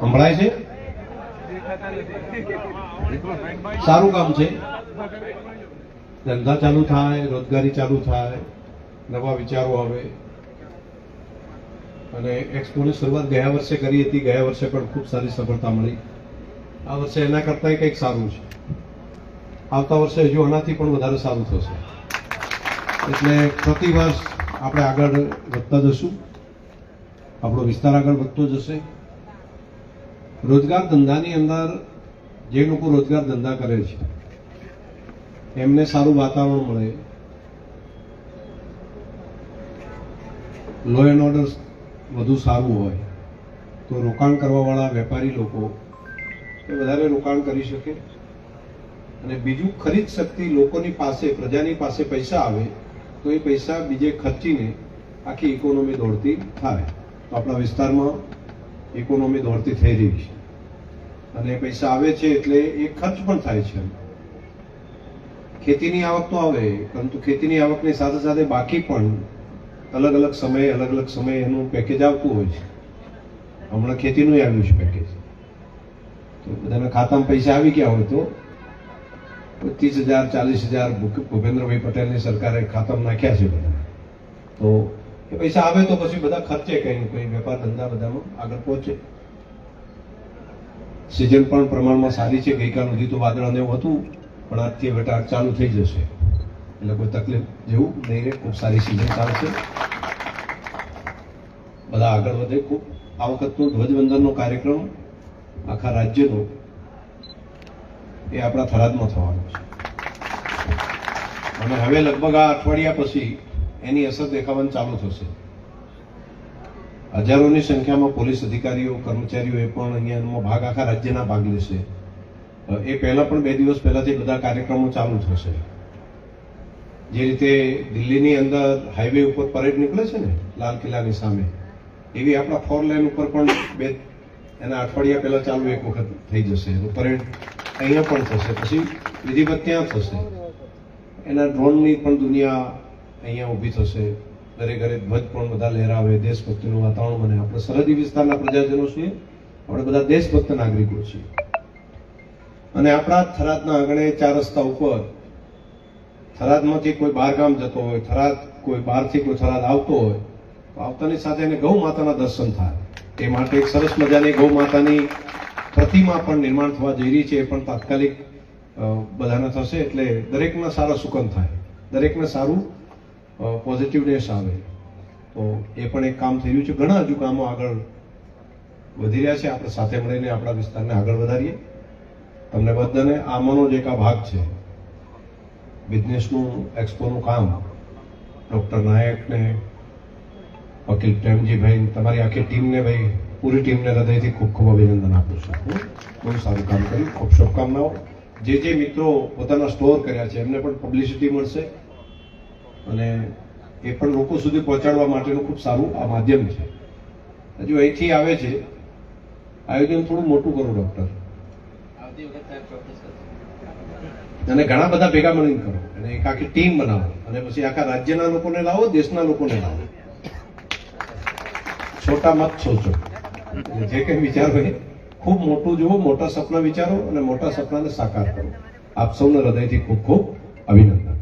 સંભળાય છે? સારું કામ છે. ધંધા ચાલુ થાય, રોજગારી ચાલુ થાય, નવા વિચારો આવે. અને એક્સપોની શરૂઆત ગયા વર્ષે કરી હતી. ગયા વર્ષે પણ ખૂબ સારી સફળતા મળી. આ વર્ષે એના કરતાં કંઈક સારું છે. આવતા વર્ષે હજુ આનાથી પણ વધારે સારું થશે. એટલે પ્રતિ વર્ષ આપણે આગળ વધતા જશું. આપણો વિસ્તાર આગળ વધતો જશે. રોજગાર ધંધાની અંદર જે લોકો રોજગાર ધંધા કરે છે એમને સારું વાતાવરણ મળે, લો એન્ડ ઓર્ડર વધુ સારું હોય તો રોકાણ કરવાવાળા વેપારી લોકો એ વધારે રોકાણ કરી શકે. અને બીજું, ખરીદ શક્તિ લોકોની પાસે, પ્રજાની પાસે પૈસા આવે તો એ પૈસા બીજે ખર્ચીને આખી ઇકોનોમી દોડતી થાય. તો આપણા વિસ્તારમાં ઇકોનોમી દોડતી થઈ રહી છે. અને પૈસા આવે છે એટલે એ ખર્ચ પણ થાય છે. ખેતીની આવક તો આવે, પરંતુ ખેતીની આવકની સાથે સાથે બાકી પણ અલગ અલગ સમયે એનું પેકેજ આવતું હોય છે. હમણાં ખેતીનું આવ્યું છે પેકેજ. તો બધાના ખાતામાં પૈસા આવી ગયા હોય તો 30,000 40,000 ભૂપેન્દ્રભાઈ પટેલની સરકારે ખાતામાં નાખ્યા છે બધા. તો એ પૈસા આવે તો પછી બધા ખર્ચે કંઈ કંઈ વેપાર ધંધા બધામાં આગળ પહોંચે. સિઝન પણ પ્રમાણમાં સારી છે. ગઈકાલ સુધી તો વાદળાને એવું હતું, પણ આજથી વટાટ ચાલુ થઈ જશે એટલે કોઈ તકલીફ જેવું નહીં રહે. ખૂબ સારી સિઝન ચાલશે. બધા આગળ વધે ખૂબ. આ વખતનો ધ્વજવંદનનો કાર્યક્રમ આખા રાજ્યનો એ આપણા થરાદમાં થવાનો છે. અને હવે લગભગ આ અઠવાડિયા પછી એની અસર દેખાવાનું ચાલુ થશે. હજારોની સંખ્યામાં પોલીસ અધિકારીઓ, કર્મચારીઓ એ પણ અહીંયા ભાગ, આખા રાજ્યના ભાગ લેશે. એ પહેલા પણ 2 દિવસ પહેલાથી બધા કાર્યક્રમો ચાલુ થશે. જે રીતે દિલ્હીની અંદર હાઈવે ઉપર પરેડ નીકળે છે ને લાલ કિલ્લાની સામે, એવી આપણા 4 લેન ઉપર પણ એના અઠવાડિયા પહેલા ચાલુ એક વખત થઈ જશે. પરેડ અહીંયા પણ થશે, પછી વિધિવત ત્યાં થશે. એના ડ્રોનની પણ દુનિયા અહીંયા ઊભી થશે. ઘરે ઘરે ધ્વજ પણ બધા લહેરાવે, દેશભક્તિનું વાતાવરણ બને. આપણે સરહદી વિસ્તારના પ્રજાજનો છીએ, આપણે બધા દેશભક્ત નાગરિકો છીએ. અને આપણા થરાદના આંગણે 4 રસ્તા ઉપર થરાદમાંથી કોઈ બહાર ગામ જતો હોય, કોઈ બહારથી કોઈ થરાદ આવતો હોય તો આવતાની સાથે એને ગૌ માતાના દર્શન થાય. એ માટે એક સરસ મજાની ગૌ માતાની પ્રતિમા પણ નિર્માણ થવા જઈ રહી છે. એ પણ તાત્કાલિક બધાને થશે. એટલે દરેકના સારા સુકન થાય, દરેકને સારું પોઝિટિવનેસ આવે. તો એ પણ એક કામ થઈ રહ્યું છે. ઘણા હજુ કામો આગળ વધી રહ્યા છે. આપણે સાથે મળીને આપણા વિસ્તારને આગળ વધારીએ. તમને બધાને આમાંનો જ એક આ ભાગ છે બિઝનેસનું, એક્સપોનું કામ. ડૉક્ટર નાયકને, વકીલ પ્રેમજીભાઈ, તમારી આખી ટીમને, ભાઈ પૂરી ટીમને હૃદયથી ખૂબ ખૂબ અભિનંદન આપું છું. બહુ સારું કામ કર્યું. ખૂબ શુભકામનાઓ. જે મિત્રો પોતાના સ્ટોર કર્યા છે એમને પણ પબ્લિસિટી મળશે અને એ પણ લોકો સુધી પહોંચાડવા માટેનું ખૂબ સારું આ માધ્યમ છે. હજુ અહીંથી આવે છે, આયોજન થોડું મોટું કરો ડૉક્ટર, અને ઘણા બધા ભેગા મળીને કરો અને એક આખી ટીમ બનાવો અને પછી આખા રાજ્યના લોકોને લાવો, દેશના લોકોને લાવો. છોટા મત સોચો. જે કંઈ વિચારો એ ખૂબ મોટું જુઓ, મોટા સપના વિચારો અને મોટા સપનાને સાકાર કરો. આપ સૌને હૃદયથી ખૂબ ખૂબ અભિનંદન.